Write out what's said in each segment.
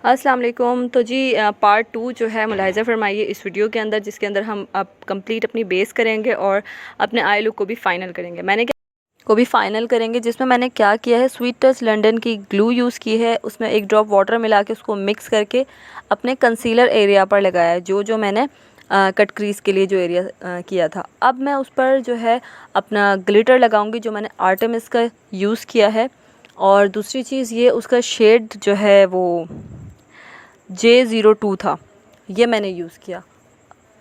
अस्सलाम वालेकुम। तो जी पार्ट 2 जो है मुलाहिज़ा फरमाइए इस वीडियो के अंदर, जिसके अंदर हम अब कंप्लीट अपनी बेस करेंगे और अपने आई लुक को भी फ़ाइनल करेंगे। जिसमें मैंने क्या किया है, स्वीट टच लंदन की ग्लू यूज़ की है, उसमें एक ड्रॉप वाटर मिला के उसको मिक्स करके अपने कंसीलर एरिया पर लगाया है, जो मैंने कट क्रीज़ के लिए जो एरिया किया था। अब मैं उस पर जो है अपना ग्लिटर लगाऊंगी, जो मैंने आर्टेमिस का यूज़ किया है। और दूसरी चीज़ ये, उसका शेड जो है वो J02 था, ये मैंने यूज़ किया।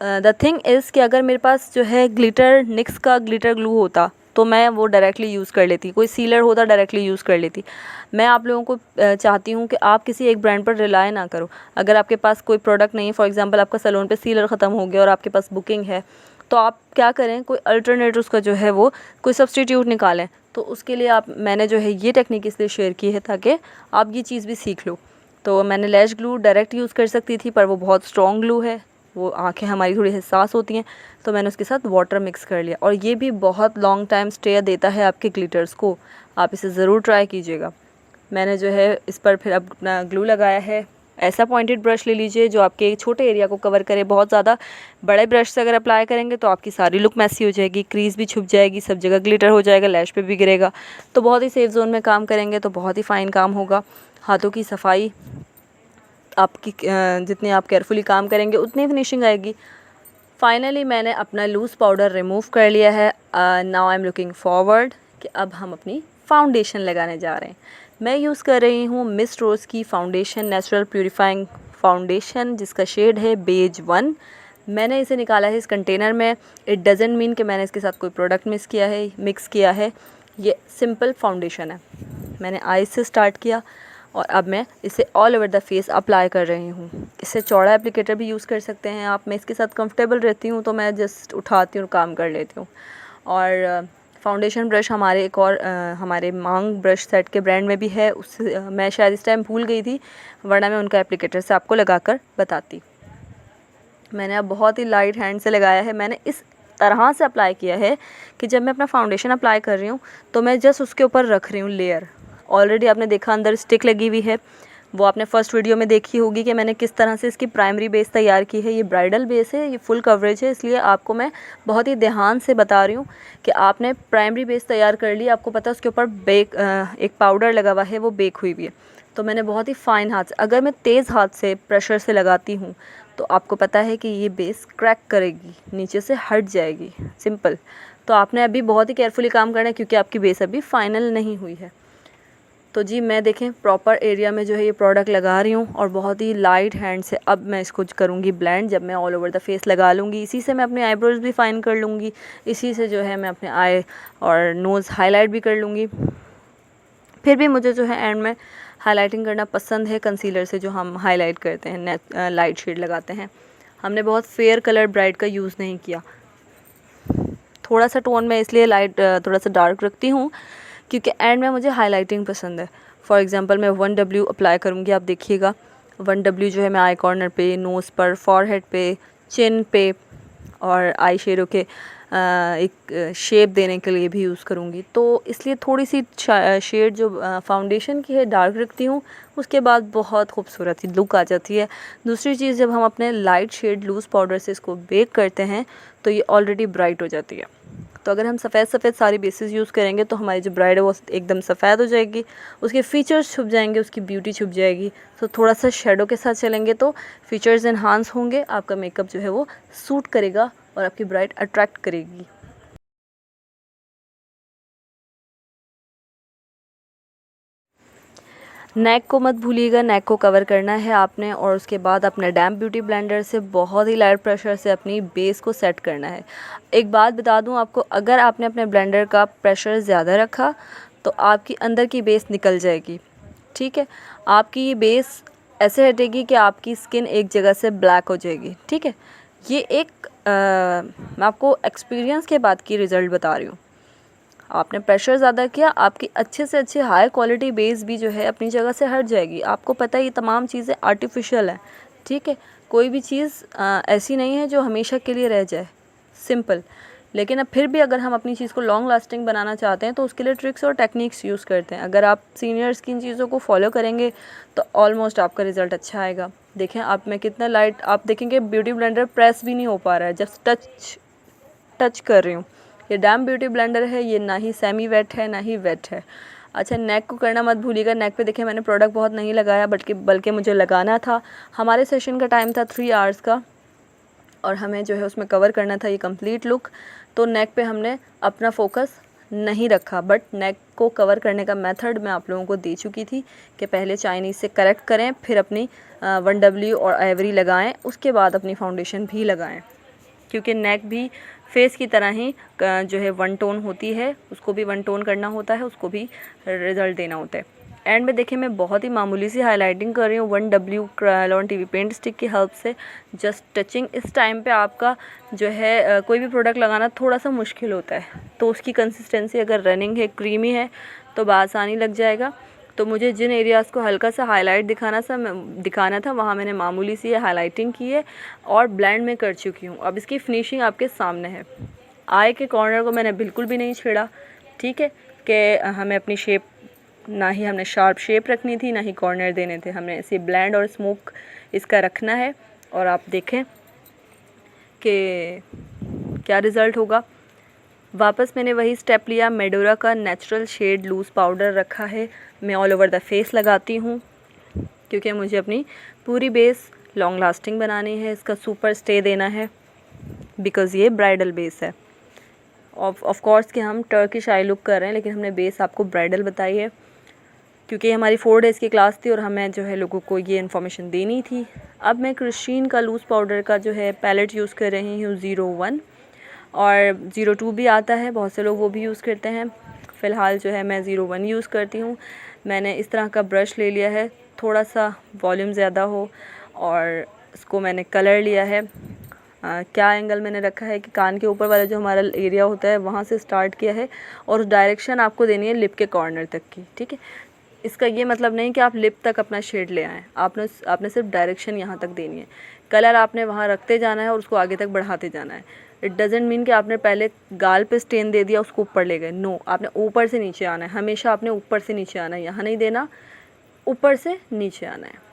द थिंग इज़ कि अगर मेरे पास जो है ग्लिटर निक्स का ग्लिटर ग्लू होता तो मैं वो डायरेक्टली यूज़ कर लेती, कोई सीलर होता डायरेक्टली यूज़ कर लेती। मैं आप लोगों को चाहती हूँ कि आप किसी एक ब्रांड पर रिलाय ना करो। अगर आपके पास कोई प्रोडक्ट नहीं है, फॉर एग्जांपल आपका सैलून पे सीलर ख़त्म हो गया और आपके पास बुकिंग है, तो आप क्या करें, कोई अल्टरनेट उसका जो है वो कोई सब्सटीट्यूट निकालें। तो उसके लिए मैंने जो है ये टेक्निक इसलिए शेयर की है ताकि आप ये चीज़ भी सीख लो। तो मैंने लैश ग्लू डायरेक्ट यूज़ कर सकती थी, पर वो बहुत स्ट्रॉन्ग ग्लू है, वो आंखें हमारी थोड़ी हिसास होती हैं, तो मैंने उसके साथ वाटर मिक्स कर लिया। और ये भी बहुत लॉन्ग टाइम स्टे देता है आपके ग्लिटर्स को, आप इसे ज़रूर ट्राई कीजिएगा। मैंने जो है इस पर फिर अब अपना ग्लू लगाया है। ऐसा पॉइंटेड ब्रश ले लीजिए जो आपके छोटे एरिया को कवर करे। बहुत ज़्यादा बड़े ब्रश से अगर अप्लाई करेंगे तो आपकी सारी लुक मैसी हो जाएगी, क्रीज़ भी छुप जाएगी, सब जगह ग्लिटर हो जाएगा, लैश पे भी गिरेगा। तो बहुत ही सेफ जोन में काम करेंगे तो बहुत ही फ़ाइन काम होगा। हाथों की सफाई आपकी जितनी आप केयरफुली काम करेंगे उतनी फिनिशिंग आएगी। फाइनली मैंने अपना लूज़ पाउडर रिमूव कर लिया है। Now I am looking forward कि अब हम अपनी फाउंडेशन लगाने जा रहे हैं। मैं यूज़ कर रही हूँ मिस रोज़ की फाउंडेशन, नेचुरल प्यूरिफाइंग फाउंडेशन, जिसका शेड है बेज 1। मैंने इसे निकाला है इस कंटेनर में। इट डजेंट मीन कि मैंने इसके साथ कोई प्रोडक्ट मिक्स किया है। ये सिंपल फाउंडेशन है। मैंने आई से स्टार्ट किया और अब मैं इसे all over the face apply कर रही हूँ। इससे चौड़ा एप्लीकेटर भी यूज़ कर सकते हैं आप। मैं इसके साथ कंफर्टेबल रहती हूँ तो मैं जस्ट उठाती हूँ और काम कर लेती हूँ। और फाउंडेशन ब्रश हमारे एक और हमारे मांग ब्रश सेट के ब्रांड में भी है, उससे मैं शायद इस टाइम भूल गई थी, वरना मैं उनका एप्लीकेटर से आपको लगा कर बताती। मैंने अब बहुत ही लाइट हैंड से लगाया है। मैंने इस तरह से अप्लाई किया है कि जब मैं अपना फाउंडेशन अप्लाई कर रही हूँ तो मैं जस्ट उसके ऊपर रख रही हूँ लेयर। ऑलरेडी आपने देखा अंदर स्टिक लगी हुई है, वो आपने फर्स्ट वीडियो में देखी होगी कि मैंने किस तरह से इसकी प्राइमरी बेस तैयार की है। ये ब्राइडल बेस है, ये फुल कवरेज है, इसलिए आपको मैं बहुत ही ध्यान से बता रही हूँ कि आपने प्राइमरी बेस तैयार कर ली। आपको पता है उसके ऊपर एक पाउडर लगा हुआ है, वो बेक हुई भी है। तो मैंने बहुत ही फ़ाइन हाथ से, अगर मैं तेज़ हाथ से प्रेशर से लगाती हूँ तो आपको पता है कि ये बेस क्रैक करेगी, नीचे से हट जाएगी, सिंपल। तो आपने अभी बहुत ही केयरफुली काम करना है क्योंकि आपकी बेस अभी फाइनल नहीं हुई है। तो जी मैं देखें प्रॉपर एरिया में जो है ये प्रोडक्ट लगा रही हूँ और बहुत ही लाइट हैंड से अब मैं इसको करूँगी ब्लेंड। जब मैं ऑल ओवर द फेस लगा लूँगी, इसी से मैं अपने आईब्रोज भी फाइन कर लूँगी, इसी से जो है मैं अपने आई और नोज़ हाईलाइट भी कर लूँगी। फिर भी मुझे जो है एंड में हाइलाइटिंग करना पसंद है कंसीलर से, जो हम हाईलाइट करते हैं, लाइट शेड लगाते हैं। हमने बहुत फेयर कलर ब्राइट का यूज़ नहीं किया। थोड़ा सा टोन में इसलिए लाइट थोड़ा सा डार्क रखती हूँ क्योंकि एंड में मुझे हाइलाइटिंग पसंद है। फॉर एग्जांपल मैं 1W अप्लाई करूँगी, आप देखिएगा 1W जो है मैं आई कॉर्नर पे, नोज़ पर, फॉरहेड पे, चिन पे और आई शेडो के एक शेप देने के लिए भी यूज़ करूँगी। तो इसलिए थोड़ी सी शेड जो फाउंडेशन की है डार्क रखती हूँ, उसके बाद बहुत खूबसूरत लुक आ जाती है। दूसरी चीज़, जब हम अपने लाइट शेड लूज़ पाउडर से इसको बेक करते हैं तो ये ऑलरेडी ब्राइट हो जाती है। तो अगर हम सफ़ेद सारी बेसिस यूज़ करेंगे तो हमारी जो ब्राइड है वो एकदम सफ़ेद हो जाएगी, उसके फ़ीचर्स छुप जाएंगे, उसकी ब्यूटी छुप जाएगी। तो थोड़ा सा शेडो के साथ चलेंगे तो फ़ीचर्स इन्हांस होंगे, आपका मेकअप जो है वो सूट करेगा और आपकी ब्राइड अट्रैक्ट करेगी। नेक को मत भूलिएगा, नेक को कवर करना है आपने, और उसके बाद अपने डैम्प ब्यूटी ब्लेंडर से बहुत ही लाइट प्रेशर से अपनी बेस को सेट करना है। एक बात बता दूं आपको, अगर आपने अपने ब्लेंडर का प्रेशर ज़्यादा रखा तो आपकी अंदर की बेस निकल जाएगी, ठीक है। आपकी ये बेस ऐसे हटेगी कि आपकी स्किन एक जगह से ब्लैक हो जाएगी, ठीक है। ये एक मैं आपको एक्सपीरियंस के बाद की रिज़ल्ट बता रही हूँ। आपने प्रेशर ज़्यादा किया, आपकी अच्छे से अच्छी हाई क्वालिटी बेस भी जो है अपनी जगह से हट जाएगी। आपको पता है ये तमाम चीज़ें आर्टिफिशियल हैं, ठीक है। कोई भी चीज़ ऐसी नहीं है जो हमेशा के लिए रह जाए, सिंपल। लेकिन अब फिर भी अगर हम अपनी चीज़ को लॉन्ग लास्टिंग बनाना चाहते हैं तो उसके लिए ट्रिक्स और टेक्निक्स यूज़ करते हैं। अगर आप सीनियर्स की इन चीज़ों को फॉलो करेंगे तो ऑलमोस्ट आपका रिज़ल्ट अच्छा आएगा। देखें आप मैं कितना लाइट, आप देखेंगे ब्यूटी ब्लेंडर प्रेस भी नहीं हो पा रहा है, जस्ट टच कर रही हूँ। ये डैम ब्यूटी ब्लेंडर है, ये ना ही सेमी वेट है ना ही वेट है। अच्छा, नेक को करना मत भूलिएगा। नेक पे देखिए मैंने प्रोडक्ट बहुत नहीं लगाया, बल्कि मुझे लगाना था। हमारे सेशन का टाइम था 3 आवर्स का और हमें जो है उसमें कवर करना था ये कंप्लीट लुक। तो नेक पे हमने अपना फोकस नहीं रखा, बट नेक को कवर करने का मेथड मैं आप लोगों को दे चुकी थी कि पहले चाइनीज़ से करेक्ट करें, फिर अपनी 1W और आइवरी लगाएं, उसके बाद अपनी फाउंडेशन भी लगाएं। क्योंकि नेक भी फेस की तरह ही जो है 1 टोन होती है, उसको भी 1 टोन करना होता है, उसको भी रिज़ल्ट देना होता है। एंड में देखिए मैं बहुत ही मामूली सी हाइलाइटिंग कर रही हूँ 1W Kryolan TV paint stick की हेल्प से, जस्ट टचिंग। इस टाइम पे आपका जो है कोई भी प्रोडक्ट लगाना थोड़ा सा मुश्किल होता है, तो उसकी कंसिस्टेंसी अगर रनिंग है, क्रीमी है तो बआसानी लग जाएगा। तो मुझे जिन एरियाज़ को हल्का सा हाईलाइट दिखाना था वहाँ मैंने मामूली सी हाईलाइटिंग की है और ब्लेंड में कर चुकी हूँ। अब इसकी फिनिशिंग आपके सामने है। आई के कॉर्नर को मैंने बिल्कुल भी नहीं छेड़ा, ठीक है, कि हमें अपनी शेप, ना ही हमने शार्प शेप रखनी थी ना ही कॉर्नर देने थे, हमने ऐसे ब्लेंड और स्मोक इसका रखना है। और आप देखें कि क्या रिज़ल्ट होगा। वापस मैंने वही स्टेप लिया, मेडोरा का नेचुरल शेड लूज़ पाउडर रखा है, मैं ऑल ओवर द फेस लगाती हूँ क्योंकि मुझे अपनी पूरी बेस लॉन्ग लास्टिंग बनानी है, इसका सुपर स्टे देना है, बिकॉज़ ये ब्राइडल बेस है। ऑफ कोर्स कि हम टर्किश आई लुक कर रहे हैं, लेकिन हमने बेस आपको ब्राइडल बताई है क्योंकि हमारी 4 डेज़ की क्लास थी और हमें जो है लोगों को ये इन्फॉर्मेशन देनी थी। अब मैं क्रिस्टीन का लूज़ पाउडर का जो है पैलेट यूज़ कर रही हूँ 01 और 02 भी आता है, बहुत से लोग वो भी यूज़ करते हैं। फ़िलहाल जो है मैं 01 यूज़ करती हूँ। मैंने इस तरह का ब्रश ले लिया है, थोड़ा सा वॉल्यूम ज़्यादा हो, और इसको मैंने कलर लिया है। क्या एंगल मैंने रखा है कि कान के ऊपर वाला जो हमारा एरिया होता है वहाँ से स्टार्ट किया है और डायरेक्शन आपको देनी है लिप के कॉर्नर तक की, ठीक है। इसका ये मतलब नहीं कि आप लिप तक अपना शेड ले आएँ, आपने सिर्फ डायरेक्शन यहाँ तक देनी है। कलर आपने वहाँ रखते जाना है और उसको आगे तक बढ़ाते जाना है। इट डजेंट मीन कि आपने पहले गाल पे स्टेन दे दिया उसको ऊपर ले गए, नो, आपने ऊपर से नीचे आना है, हमेशा आपने ऊपर से नीचे आना है, यहाँ नहीं देना, ऊपर से नीचे आना है।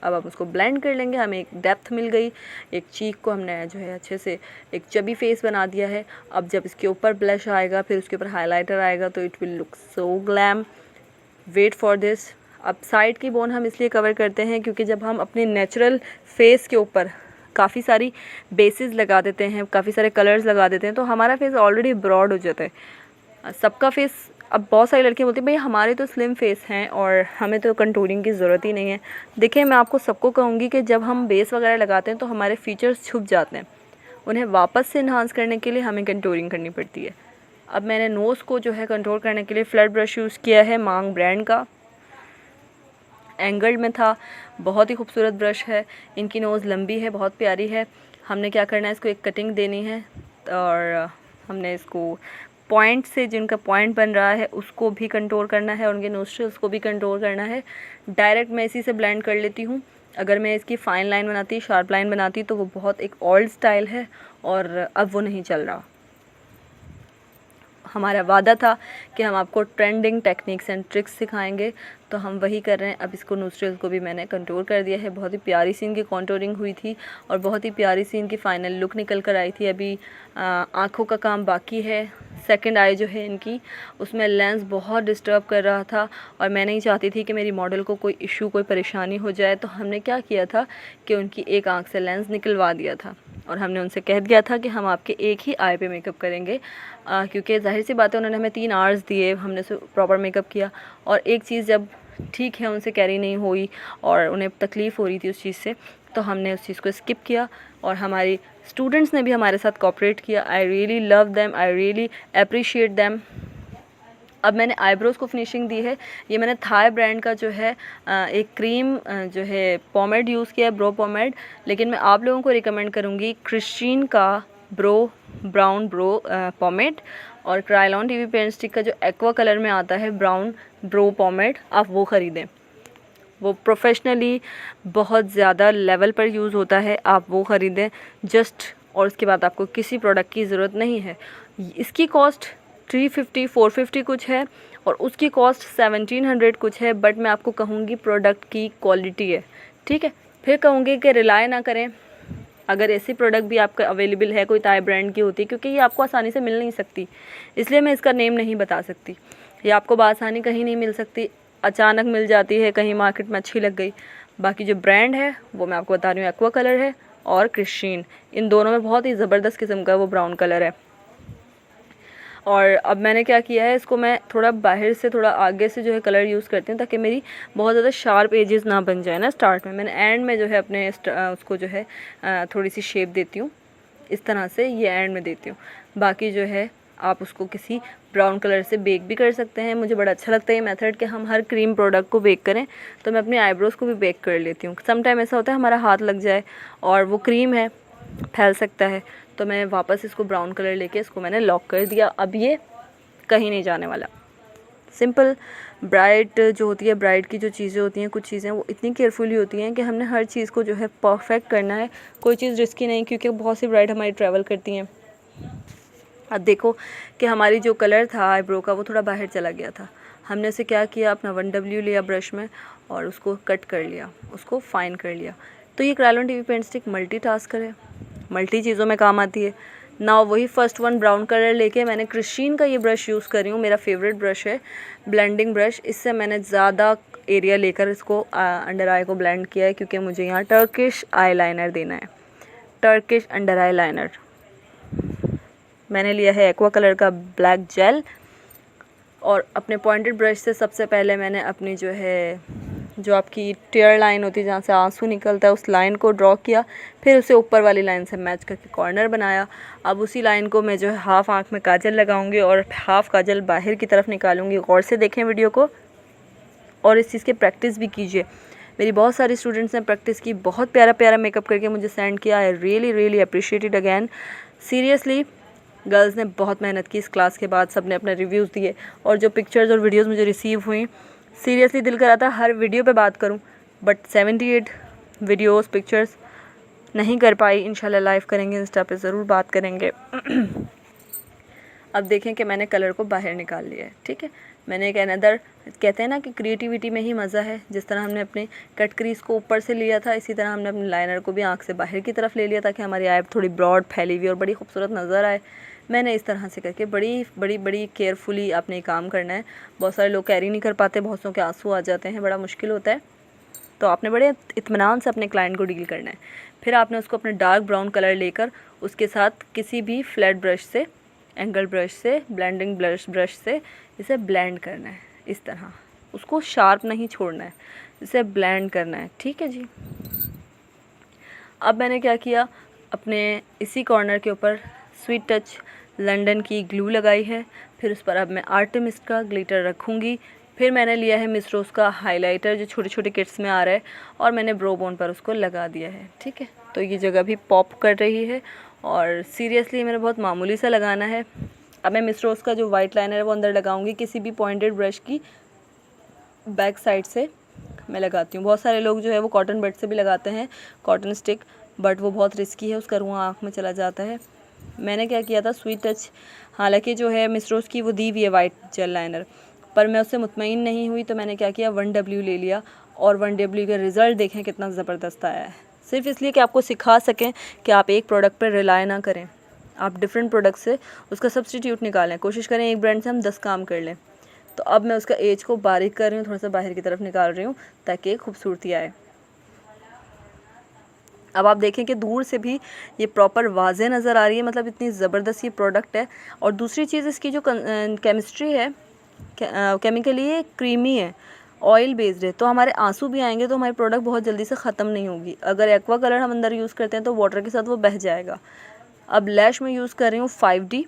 अब आप उसको ब्लेंड कर लेंगे, हमें एक डेप्थ मिल गई, एक चीक को हमने जो है अच्छे से एक चबी फेस बना दिया है। अब जब इसके ऊपर ब्लश आएगा, फिर उसके ऊपर हाइलाइटर आएगा, तो it will look so glam. Wait for this. अब साइड की बोन हम इसलिए कवर करते हैं क्योंकि जब हम अपने नेचुरल फेस के ऊपर काफ़ी सारी बेसिस लगा देते हैं, काफ़ी सारे कलर्स लगा देते हैं, तो हमारा फेस ऑलरेडी ब्रॉड हो जाता है। सबका फेस, अब बहुत सारी लड़कियां बोलती हैं भाई हमारे तो स्लिम फेस हैं और हमें तो कंटूरिंग की ज़रूरत ही नहीं है। देखिए मैं आपको सबको कहूँगी कि जब हम बेस वगैरह लगाते हैं तो हमारे फीचर्स छुप जाते हैं, उन्हें वापस से इन्हांस करने के लिए हमें कंटूरिंग करनी पड़ती है। अब मैंने नोज़ को जो है कंट्रोल करने के लिए फ्लैट ब्रश यूज़ किया है, मांग ब्रांड का, एंगल्ड में था, बहुत ही खूबसूरत ब्रश है। इनकी नोज़ लंबी है, बहुत प्यारी है। हमने क्या करना है, इसको एक कटिंग देनी है और हमने इसको पॉइंट से, जिनका पॉइंट बन रहा है उसको भी कंट्रोल करना है और उनके नोस्ट्रल्स को भी कंट्रोल करना है। डायरेक्ट मैं इसी से ब्लेंड कर लेती हूँ। अगर मैं इसकी फाइन लाइन बनाती, शार्प लाइन बनाती तो वो बहुत एक ओल्ड स्टाइल है और अब वो नहीं चल रहा। हमारा वादा था कि हम आपको ट्रेंडिंग टेक्निक्स एंड ट्रिक्स सिखाएंगे, तो हम वही कर रहे हैं। अब इसको नोस्ट्रल्स को भी मैंने कंट्रोल कर दिया है। बहुत ही प्यारी सी इनकी कॉन्टोरिंग हुई थी और बहुत ही प्यारी सी इनकी फाइनल लुक निकल कर आई थी। अभी आँखों का काम बाकी है। सेकंड आई जो है इनकी, उसमें लेंस बहुत डिस्टर्ब कर रहा था और मैं नहीं चाहती थी कि मेरी मॉडल को कोई इशू, कोई परेशानी हो जाए। तो हमने क्या किया था कि उनकी एक आँख से लेंस निकलवा दिया था और हमने उनसे कह दिया था कि हम आपके एक ही आई पे मेकअप करेंगे, क्योंकि जाहिर सी बात है उन्होंने हमें 3 आवर्स दिए, हमने प्रॉपर मेकअप किया और एक चीज़ जब ठीक है उनसे कैरी नहीं हुई और उन्हें तकलीफ़ हो रही थी उस चीज़ से, तो हमने उस चीज़ को स्किप किया और हमारी स्टूडेंट्स ने भी हमारे साथ कोऑपरेट किया। I really love them, I really appreciate them. अब मैंने आईब्रोज़ को फिनिशिंग दी है। ये मैंने थाई ब्रांड का जो है एक क्रीम जो है पोमेड यूज़ किया है, ब्रो पोमेड, लेकिन मैं आप लोगों को रिकमेंड करूँगी क्रिस्टीन का ब्राउन ब्रो पोमेड और क्रायोलन TV पेंट स्टिक का जो एक्वा कलर में आता है ब्राउन ब्रो पोमेड, आप वो ख़रीदें। वो प्रोफेशनली बहुत ज़्यादा लेवल पर यूज़ होता है, आप वो ख़रीदें। जस्ट और उसके बाद आपको किसी प्रोडक्ट की ज़रूरत नहीं है। इसकी कॉस्ट 350 450 कुछ है और उसकी कॉस्ट 1700 कुछ है, बट मैं आपको कहूँगी प्रोडक्ट की क्वालिटी है, ठीक है। फिर कहूँगी कि रिलाय ना करें, अगर ऐसी प्रोडक्ट भी आपका अवेलेबल है कोई ताई ब्रांड की होती है, क्योंकि ये आपको आसानी से मिल नहीं सकती, इसलिए मैं इसका नेम नहीं बता सकती। ये आपको बआसानी कहीं नहीं मिल सकती, अचानक मिल जाती है कहीं मार्केट में अच्छी लग गई। बाकी जो ब्रांड है वो मैं आपको बता रही हूँ, एक्वा कलर है और क्रिश्चियन, इन दोनों में बहुत ही ज़बरदस्त किस्म का वो ब्राउन कलर है। और अब मैंने क्या किया है, इसको मैं थोड़ा बाहर से थोड़ा आगे से जो है कलर यूज़ करती हूँ, ताकि मेरी बहुत ज़्यादा शार्प एजेस ना बन जाए ना स्टार्ट में। मैंने एंड में जो है अपने उसको जो है थोड़ी सी शेप देती हूँ, इस तरह से ये एंड में देती हूँ। बाकी जो है आप उसको किसी ब्राउन कलर से बेक भी कर सकते हैं। मुझे बड़ा अच्छा लगता है ये मेथड कि हम हर क्रीम प्रोडक्ट को बेक करें, तो मैं अपनी आईब्रोज़ को भी बेक कर लेती हूँ। सम टाइम ऐसा होता है हमारा हाथ लग जाए और वो क्रीम है फैल सकता है, तो मैं वापस इसको ब्राउन कलर लेके इसको मैंने लॉक कर दिया। अब ये कहीं नहीं जाने वाला। सिंपल ब्राइड जो होती है, ब्राइड की जो चीज़ें होती हैं, कुछ चीज़ें वो इतनी केयरफुली होती हैं कि हमने हर चीज़ को जो है परफेक्ट करना है, कोई चीज़ रिस्की नहीं, क्योंकि बहुत सी ब्राइड हमारी ट्रैवल करती हैं। अब देखो कि हमारी जो कलर था आईब्रो का वो थोड़ा बाहर चला गया था, हमने उसे क्या किया, अपना 1W लिया ब्रश में और उसको कट कर लिया, उसको फाइन कर लिया। तो ये Kryolan TV paint stick multitasker है, मल्टी चीज़ों में काम आती है ना। वही फर्स्ट वन ब्राउन कलर लेके मैंने क्रिश्चियन का ये ब्रश यूज़ कर रही हूँ, मेरा फेवरेट ब्रश है, ब्लेंडिंग ब्रश। इससे मैंने ज़्यादा एरिया लेकर इसको अंडर आई को ब्लेंड किया है, क्योंकि मुझे यहाँ टर्किश आई लाइनर देना है, टर्किश अंडर आई लाइनर। मैंने लिया है एक्वा कलर का ब्लैक जेल और अपने पॉइंटेड ब्रश से सबसे पहले मैंने अपनी जो है, जो आपकी टेयर लाइन होती है जहाँ से आंसू निकलता है, उस लाइन को ड्रॉ किया, फिर उसे ऊपर वाली लाइन से मैच करके कॉर्नर बनाया। अब उसी लाइन को मैं जो है हाफ़ आँख में काजल लगाऊंगी और हाफ़ काजल बाहर की तरफ निकालूंगी। गौर से देखें वीडियो को और इस चीज़ की प्रैक्टिस भी कीजिए। मेरी बहुत सारी स्टूडेंट्स ने प्रैक्टिस की, बहुत प्यारा प्यारा मेकअप करके मुझे सेंड किया। I really appreciate it again. Seriously girls ने बहुत मेहनत की इस क्लास के बाद, सब ने अपने रिव्यूज़ दिए और जो पिक्चर्स और वीडियोस मुझे रिसीव हुई, सीरियसली दिल कर रहा था हर वीडियो पे बात करूं, बट 78 वीडियोस पिक्चर्स नहीं कर पाई। इंशाल्लाह लाइव करेंगे, इंस्टा पे ज़रूर बात करेंगे। अब देखें कि मैंने कलर को बाहर निकाल लिया है, ठीक है। मैंने एक अनदर, कहते हैं ना कि क्रिएटिविटी में ही मज़ा है। जिस तरह हमने अपने कट क्रीज को ऊपर से लिया था, इसी तरह हमने अपने लाइनर को भी आँख से बाहर की तरफ ले लिया, ताकि हमारी आई थोड़ी ब्रॉड फैली हुई और बड़ी खूबसूरत नज़र आए। मैंने इस तरह से करके बड़ी केयरफुली आपने काम करना है। बहुत सारे लोग कैरी नहीं कर पाते, बहुत सौ के आंसू आ जाते हैं, बड़ा मुश्किल होता है, तो आपने बड़े इत्मीनान से अपने क्लाइंट को डील करना है। फिर आपने उसको अपने डार्क ब्राउन कलर लेकर उसके साथ किसी भी फ्लैट ब्रश से, एंगल ब्रश से, ब्लेंडिंग ब्रश से इसे ब्लेंड करना है। इस तरह उसको शार्प नहीं छोड़ना है, इसे ब्लेंड करना है, ठीक है जी। अब मैंने क्या किया, अपने इसी कॉर्नर के ऊपर स्वीट टच लंदन की ग्लू लगाई है। फिर उस पर अब मैं आर्टेमिस्ट का ग्लिटर रखूँगी। फिर मैंने लिया है मिस रोज़ का हाइलाइटर, जो छोटे छोटे किट्स में आ रहा है, और मैंने ब्रो बोन पर उसको लगा दिया है, ठीक है। तो ये जगह भी पॉप कर रही है और सीरियसली मेरा बहुत मामूली सा लगाना है। अब मैं मिस रोज़ का जो वाइट लाइनर है वो अंदर लगाऊंगी, किसी भी पॉइंटेड ब्रश की बैक साइड से मैं लगाती हूँ। बहुत सारे लोग जो है वो कॉटन बड से भी लगाते हैं, कॉटन स्टिक, बट वो बहुत रिस्की है, उसका रुआं आँख में चला जाता है। मैंने क्या किया था, स्वीट टच, हालांकि जो है मिस रोज़ की वो दी हुई है वाइट जेल लाइनर, पर मैं उससे मुतमईन नहीं हुई, तो मैंने क्या किया, 1W ले लिया और 1W का रिज़ल्ट देखें कितना ज़बरदस्त आया है। सिर्फ इसलिए कि आपको सिखा सकें कि आप एक प्रोडक्ट पर रिलाय ना करें, आप डिफरेंट प्रोडक्ट से उसका सब्सटीट्यूट निकालें। कोशिश करें एक ब्रांड से हम 10 काम कर लें। तो अब मैं उसका एज को बारीक कर रही हूँ, थोड़ा सा बाहर की तरफ निकाल रही हूँ ताकि खूबसूरती आए। अब आप देखें कि दूर से भी ये प्रॉपर वाज़े नज़र आ रही है, मतलब इतनी ज़बरदस्त ये प्रोडक्ट है। और दूसरी चीज़, इसकी जो केमिस्ट्री है, केमिकली ये क्रीमी है, ऑयल बेस्ड है, तो हमारे आंसू भी आएंगे तो हमारी प्रोडक्ट बहुत जल्दी से ख़त्म नहीं होगी। अगर एक्वा कलर हम अंदर यूज़ करते हैं तो वाटर के साथ वो बह जाएगा। अब लैश में यूज़ कर रही हूँ 5D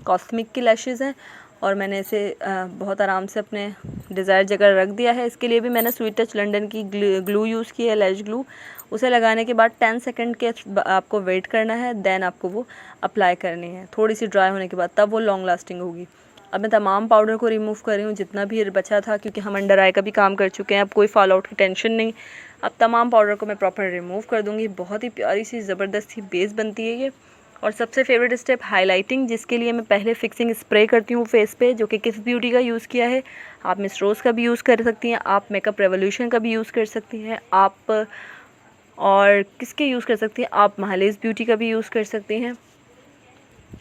कॉस्मिक की लैशेज़ हैं और मैंने इसे बहुत आराम से अपने डिज़ायर जगह रख दिया है। इसके लिए भी मैंने स्वीट टच लंदन की ग्लू यूज़ की है, लैश ग्लू। उसे लगाने के बाद 10 सेकंड के आपको वेट करना है, देन आपको वो अप्लाई करनी है। थोड़ी सी ड्राई होने के बाद तब वो लॉन्ग लास्टिंग होगी। अब मैं तमाम पाउडर को रिमूव कर रही हूँ जितना भी बचा था, क्योंकि हम अंडर आई का भी काम कर चुके हैं, अब कोई फॉल आउट की टेंशन नहीं। अब तमाम पाउडर को मैं प्रॉपर रिमूव कर दूँगी। बहुत ही प्यारी सी ज़बरदस्त ही बेस बनती है ये, और सबसे फेवरेट स्टेप हाइलाइटिंग, जिसके लिए मैं पहले फिक्सिंग स्प्रे करती हूँ फेस पे, जो कि किस ब्यूटी का यूज़ किया है। आप मिस रोज़ का भी यूज़ कर सकती हैं, आप मेकअप रेवोल्यूशन का भी यूज़ कर सकती हैं, आप और किसके यूज़ कर सकती हैं, आप महालेज ब्यूटी का भी यूज़ कर सकती हैं।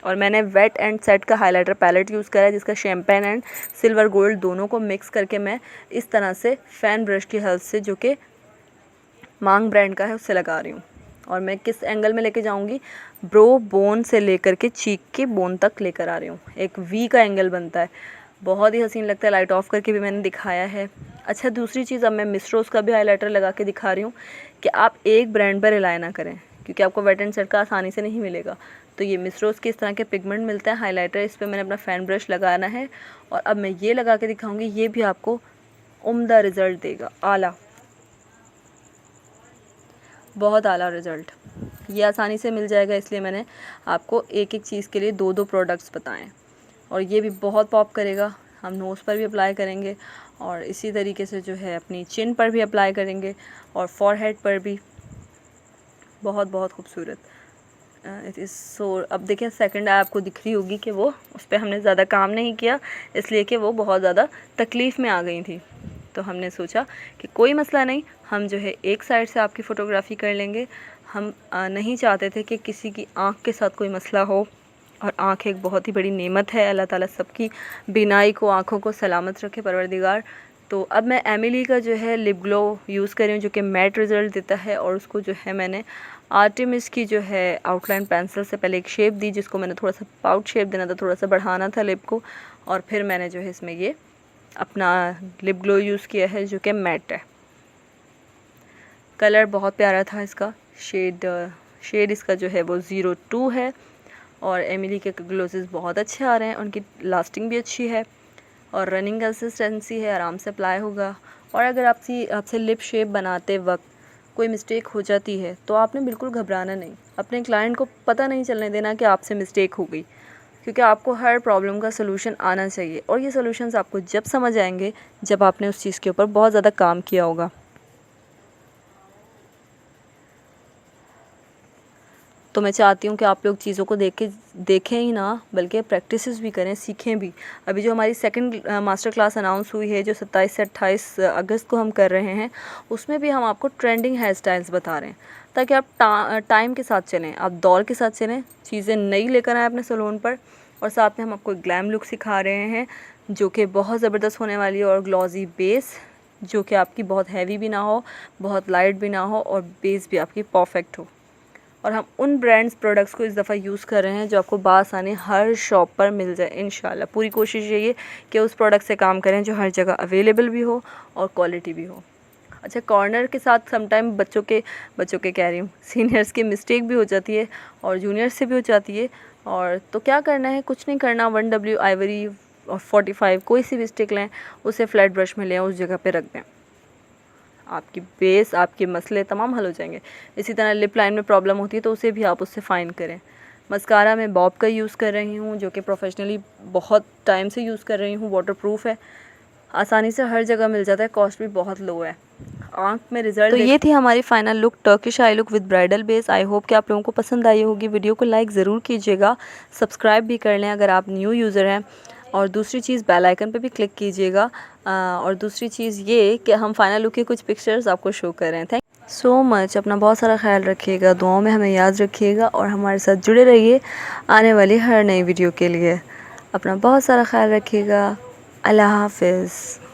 और मैंने वेट एंड सेट का हाइलाइटर पैलेट यूज़ करा है, जिसका शैम्पेन एंड सिल्वर गोल्ड दोनों को मिक्स करके मैं इस तरह से फ़ैन ब्रश की हेल्प से, जो कि मांग ब्रांड का है, उससे लगा रही हूँ। और मैं किस एंगल में लेके जाऊँगी, ब्रो बोन से लेकर के चीक के बोन तक लेकर आ रही हूँ। एक वी का एंगल बनता है, बहुत ही हसीन लगता है। लाइट ऑफ करके भी मैंने दिखाया है। अच्छा, दूसरी चीज़, अब मैं मिस रोज़ का भी हाइलाइटर लगा के दिखा रही हूँ कि आप एक ब्रांड पर रिलाय ना करें, क्योंकि आपको वेट एंड सेट का आसानी से नहीं मिलेगा। तो ये मिस रोज़ के इस तरह के पिगमेंट मिलता है हाइलाइटर, इस पर मैंने अपना फ़ैन ब्रश लगाना है और अब मैं ये लगा के दिखाऊँगी। ये भी आपको उम्दा रिज़ल्ट देगा, आला, बहुत आला रिज़ल्ट। ये आसानी से मिल जाएगा, इसलिए मैंने आपको एक एक चीज़ के लिए दो दो प्रोडक्ट्स बताएं। और ये भी बहुत पॉप करेगा। हम नोज़ पर भी अप्लाई करेंगे और इसी तरीके से जो है अपनी चिन पर भी अप्लाई करेंगे और फॉरहेड पर भी। बहुत बहुत खूबसूरत इट इज़ सो। अब देखिए सेकंड आई आपको दिख रही होगी कि वो उस पर हमने ज़्यादा काम नहीं किया, इसलिए कि वो बहुत ज़्यादा तकलीफ़ में आ गई थी। तो हमने सोचा कि कोई मसला नहीं, हम जो है एक साइड से आपकी फ़ोटोग्राफ़ी कर लेंगे। हम नहीं चाहते थे कि किसी की आँख के साथ कोई मसला हो, और आँख एक बहुत ही बड़ी नेमत है। अल्लाह ताला सबकी बीनाई को, आँखों को सलामत रखे परवरदिगार। तो अब मैं एमिली का जो है लिप ग्लो यूज़ कर रही हूँ, जो कि मैट रिज़ल्ट देता है। और उसको जो है मैंने आर्टेमिस की जो है आउटलाइन पेंसिल से पहले एक शेप दी, जिसको मैंने थोड़ा सा पाउट शेप देना था, थोड़ा सा बढ़ाना था लिप को। और फिर मैंने जो है इसमें ये अपना लिप ग्लो यूज़ किया है, जो कि मैट है। कलर बहुत प्यारा था इसका, शेड इसका जो है वो 02 है। और एमिली के ग्लोसेस बहुत अच्छे आ रहे हैं, उनकी लास्टिंग भी अच्छी है और रनिंग कंसिस्टेंसी है, आराम से अप्लाई होगा। और अगर आपसे लिप शेप बनाते वक्त कोई मिस्टेक हो जाती है तो आपने बिल्कुल घबराना नहीं, अपने क्लाइंट को पता नहीं चलने देना कि आपसे मिस्टेक हो गई, क्योंकि आपको हर प्रॉब्लम का सलूशन आना चाहिए। और ये सलूशंस आपको जब समझ आएंगे जब आपने उस चीज़ के ऊपर बहुत ज़्यादा काम किया होगा। तो मैं चाहती हूँ कि आप लोग चीज़ों को देखें ही ना, बल्कि प्रैक्टिसेस भी करें, सीखें भी। अभी जो हमारी सेकंड मास्टर क्लास अनाउंस हुई है, जो 27 से 28 अगस्त को हम कर रहे हैं, उसमें भी हम आपको ट्रेंडिंग हेयर स्टाइल्स बता रहे हैं, ताकि आप टाइम के साथ चलें, आप दौर के साथ चलें, चीज़ें नई लेकर आएँ अपने सैलून पर। और साथ में हम आपको ग्लैम लुक सिखा रहे हैं, जो कि बहुत ज़बरदस्त होने वाली है। और ग्लॉजी बेस, जो कि आपकी बहुत हैवी भी ना हो, बहुत लाइट भी ना हो, और बेस भी आपकी परफेक्ट हो। और हम उन ब्रांड्स प्रोडक्ट्स को इस दफ़ा यूज़ कर रहे हैं जो आपको बासानी हर शॉप पर मिल जाए इंशाल्लाह। पूरी कोशिश यही है कि उस प्रोडक्ट से काम करें जो हर जगह अवेलेबल भी हो और क्वालिटी भी हो। अच्छा, कॉर्नर के साथ समटाइम बच्चों के कह रही हूँ, सीनियर्स की मिस्टेक भी हो जाती है और जूनियर्स से भी हो जाती है। और तो क्या करना है, कुछ नहीं करना, 1W आइवरी और 45 कोई सी भी स्टिक लें, उसे फ्लैट ब्रश में लें, उस जगह पे रख दें, आपकी बेस, आपके मसले तमाम हल हो जाएंगे। इसी तरह लिप लाइन में प्रॉब्लम होती है तो उसे भी आप उससे फ़ाइन करें। मस्कारा मैं बॉब का यूज़ कर रही हूँ, जो कि प्रोफेशनली बहुत टाइम से यूज़ कर रही हूँ। वाटरप्रूफ है, आसानी से हर जगह मिल जाता है, कॉस्ट भी बहुत लो है। आँख में रिजल्ट। तो ये थी हमारी final look, Turkish I look with bridal base. I hope कि आप लोगों को पसंद आई होगी। वीडियो को लाइक ज़रूर कीजिएगा, सब्सक्राइब भी कर लें अगर आप न्यू यूज़र हैं। और दूसरी चीज़, बेल आइकन पे भी क्लिक कीजिएगा। और दूसरी चीज़ ये कि हम फाइनल लुक की कुछ पिक्चर्स आपको शो कर रहे हैं। Thank so much. अपना बहुत सारा ख्याल रखिएगा, दुआओं में हमें याद रखिएगा और हमारे साथ जुड़े रहिए आने वाली हर नई वीडियो के लिए। अपना बहुत सारा ख्याल रखिएगा। अल्लाह हाफिज़।